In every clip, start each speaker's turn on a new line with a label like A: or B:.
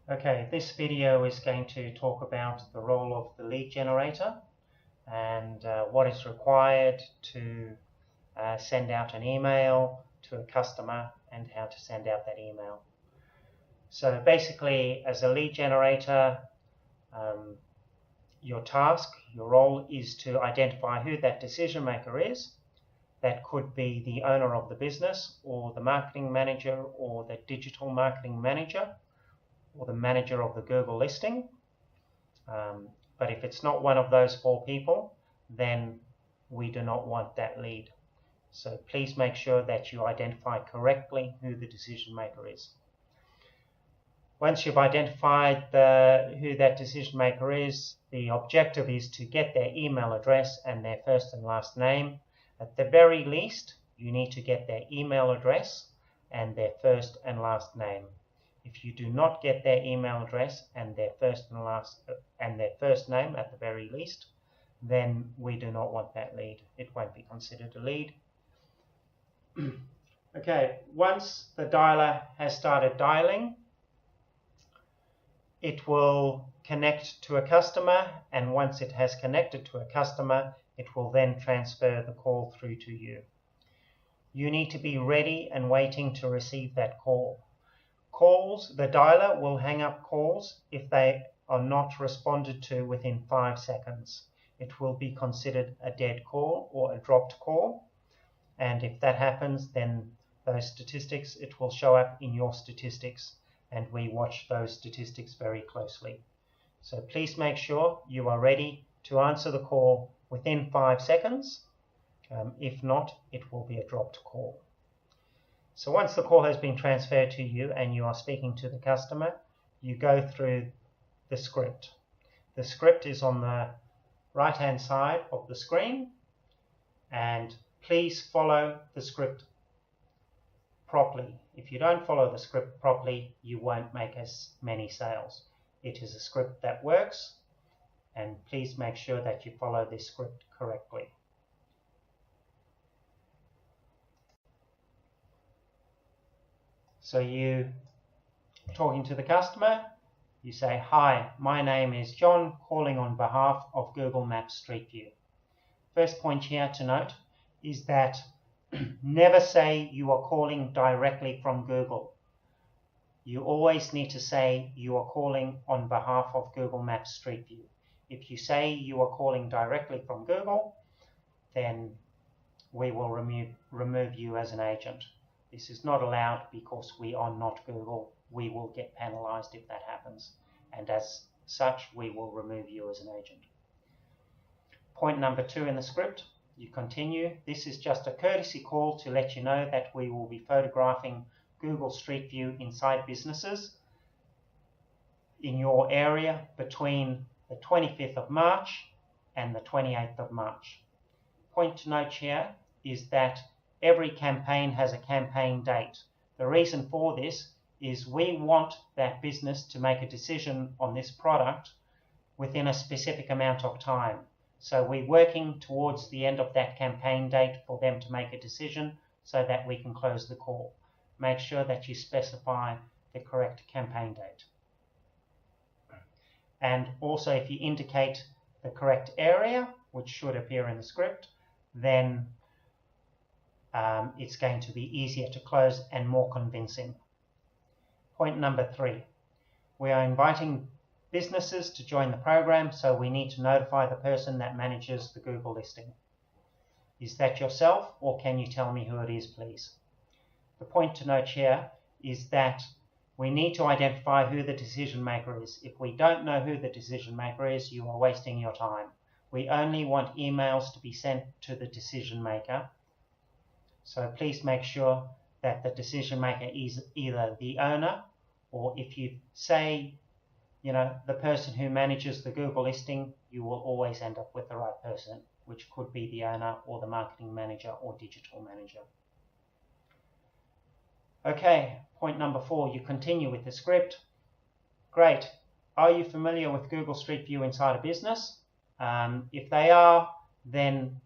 A: Okay, this video is going to talk about the role of the lead generator and what is required to send out an email to a customer and how to send out that email. So basically, as a lead generator, your task, your role is to identify who that decision maker is. That could be the owner of the business or the marketing manager or the digital marketing manager or the manager of the Google listing. But if it's not one of those four people, then we do not want that lead. So please make sure that you identify correctly who the decision maker is. Once you've identified who that decision maker is, the objective is to get their email address and their first and last name. At the very least, you need to get their email address and their first and last name. If you do not get their email address and their first name at the very least, then we do not want that lead. It won't be considered a lead. Okay, once the dialer has started dialing, it will connect to a customer, and once it has connected to a customer, it will then transfer the call through to you. You need to be ready and waiting to receive that call. The dialer will hang up calls if they are not responded to within 5 seconds. It will be considered a dead call or a dropped call. And if that happens, then those statistics, it will show up in your statistics, and we watch those statistics very closely. So please make sure you are ready to answer the call within 5 seconds. If not, it will be a dropped call. So once the call has been transferred to you and you are speaking to the customer, you go through the script. The script is on the right-hand side of the screen, and please follow the script properly. If you don't follow the script properly, you won't make as many sales. It is a script that works, and please make sure that you follow this script correctly. So you talking to the customer, you say, "Hi, my name is John, calling on behalf of Google Maps Street View." First point here to note is that never say you are calling directly from Google. You always need to say you are calling on behalf of Google Maps Street View. If you say you are calling directly from Google, then we will remove you as an agent. This is not allowed because we are not Google. We will get penalized if that happens. And as such, we will remove you as an agent. Point number 2 in the script, you continue. This is just a courtesy call to let you know that we will be photographing Google Street View inside businesses in your area between the 25th of March and the 28th of March. Point to note here is that every campaign has a campaign date. The reason for this is we want that business to make a decision on this product within a specific amount of time. So we're working towards the end of that campaign date for them to make a decision so that we can close the call. Make sure that you specify the correct campaign date. And also, if you indicate the correct area, which should appear in the script, then it's going to be easier to close and more convincing. Point number 3, we are inviting businesses to join the program, so we need to notify the person that manages the Google listing. Is that yourself, or can you tell me who it is, please? The point to note here is that we need to identify who the decision maker is. If we don't know who the decision maker is, you are wasting your time. We only want emails to be sent to the decision maker. So please make sure that the decision maker is either the owner, or if you say, the person who manages the Google listing, you will always end up with the right person, which could be the owner or the marketing manager or digital manager. Okay, point number 4, you continue with the script. Great. Are you familiar with Google Street View inside a business? If they are, then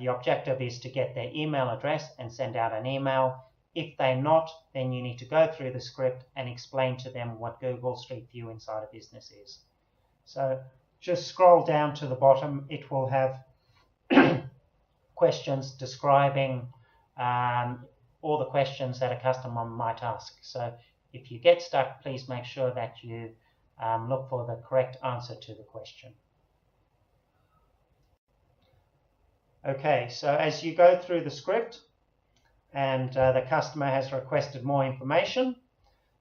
A: the objective is to get their email address and send out an email. If they're not, then you need to go through the script and explain to them what Google Street View inside a business is. So just scroll down to the bottom. It will have questions describing all the questions that a customer might ask. So if you get stuck, please make sure that you look for the correct answer to the question. Okay, so as you go through the script and the customer has requested more information,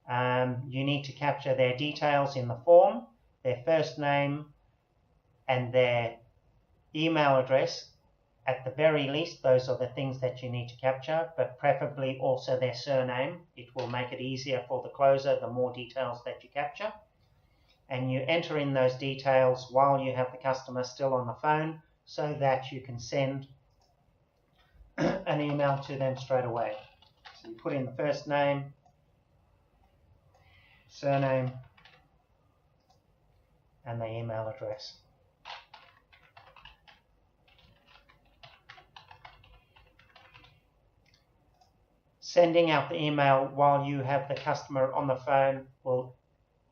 A: you need to capture their details in the form, their first name and their email address. At the very least, those are the things that you need to capture, but preferably also their surname. It will make it easier for the closer the more details that you capture. And you enter in those details while you have the customer still on the phone so that you can send an email to them straight away. So you put in the first name, surname, and the email address. Sending out the email while you have the customer on the phone will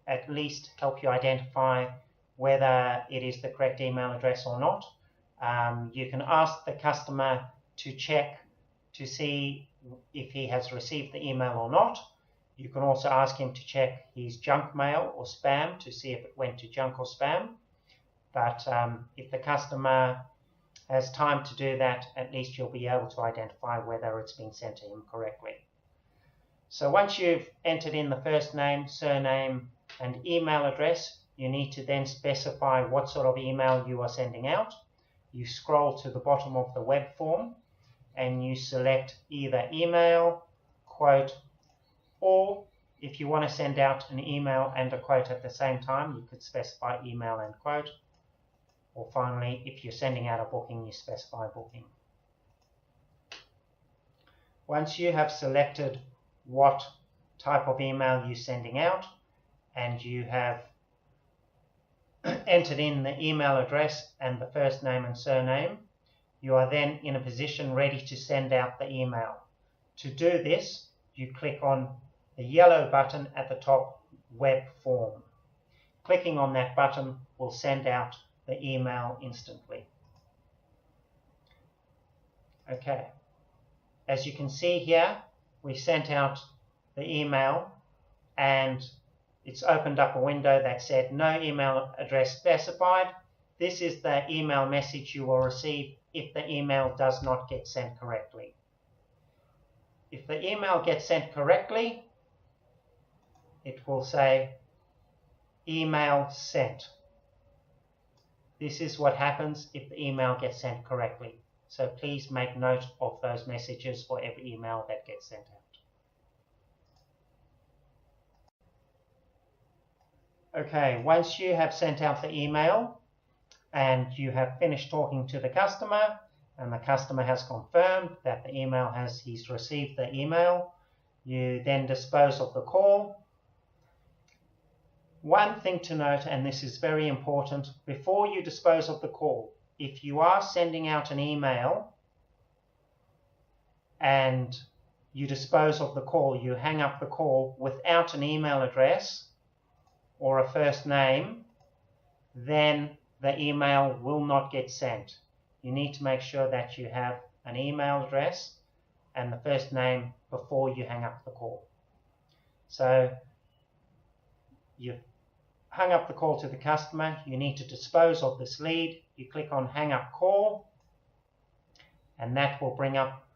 A: at least help you identify whether it is the correct email address or not. You can ask the customer to check to see if he has received the email or not. You can also ask him to check his junk mail or spam to see if it went to junk or spam. But if the customer has time to do that, at least you'll be able to identify whether it's been sent to him correctly. So once you've entered in the first name, surname, and email address, you need to then specify what sort of email you are sending out. You scroll to the bottom of the web form and you select either email, quote, or if you want to send out an email and a quote at the same time, you could specify email and quote. Or finally, if you're sending out a booking, you specify booking. Once you have selected what type of email you're sending out and you have entered in the email address and the first name and surname, you are then in a position ready to send out the email. To do this, you click on the yellow button at the top, Web Form. Clicking on that button will send out the email instantly. Okay, as you can see here, we sent out the email and it's opened up a window that said no email address specified. This is the email message you will receive if the email does not get sent correctly. If the email gets sent correctly, it will say email sent. This is what happens if the email gets sent correctly. So please make note of those messages for every email that gets sent out. Okay, once you have sent out the email and you have finished talking to the customer and the customer has confirmed that the email he's received the email, you then dispose of the call. One thing to note, and this is very important, before you dispose of the call, if you are sending out an email and you dispose of the call, you hang up the call without an email address or a first name, then the email will not get sent. You need to make sure that you have an email address and the first name before you hang up the call. So you've hung up the call to the customer, you need to dispose of this lead. You click on hang up call and that will bring up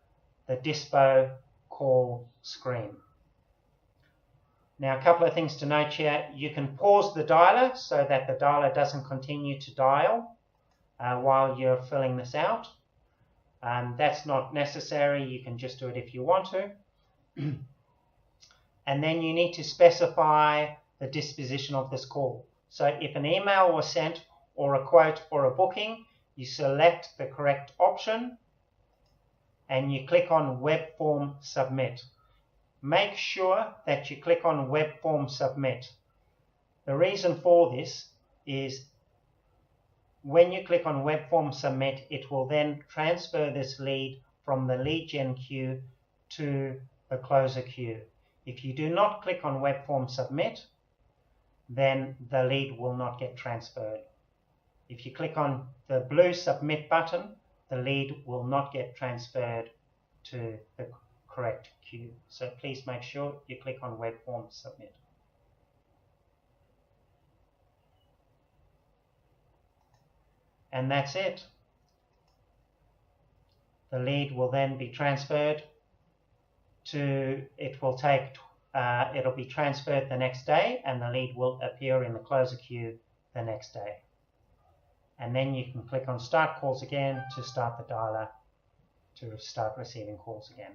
A: the dispo call screen. Now a couple of things to note here. You can pause the dialer so that the dialer doesn't continue to dial while you're filling this out. That's not necessary, you can just do it if you want to. And then you need to specify the disposition of this call. So if an email was sent or a quote or a booking, you select the correct option and you click on Web Form Submit. Make sure that you click on Web Form Submit. The reason for this is when you click on Web Form Submit, it will then transfer this lead from the Leadgen queue to the closer queue. If you do not click on Web Form Submit, then the lead will not get transferred. If you click on the blue Submit button, the lead will not get transferred to the correct queue. So please make sure you click on Web Form Submit. And that's it. The lead will then be transferred to, it'll be transferred the next day, and the lead will appear in the closer queue the next day. And then you can click on Start Calls again to start the dialer to start receiving calls again.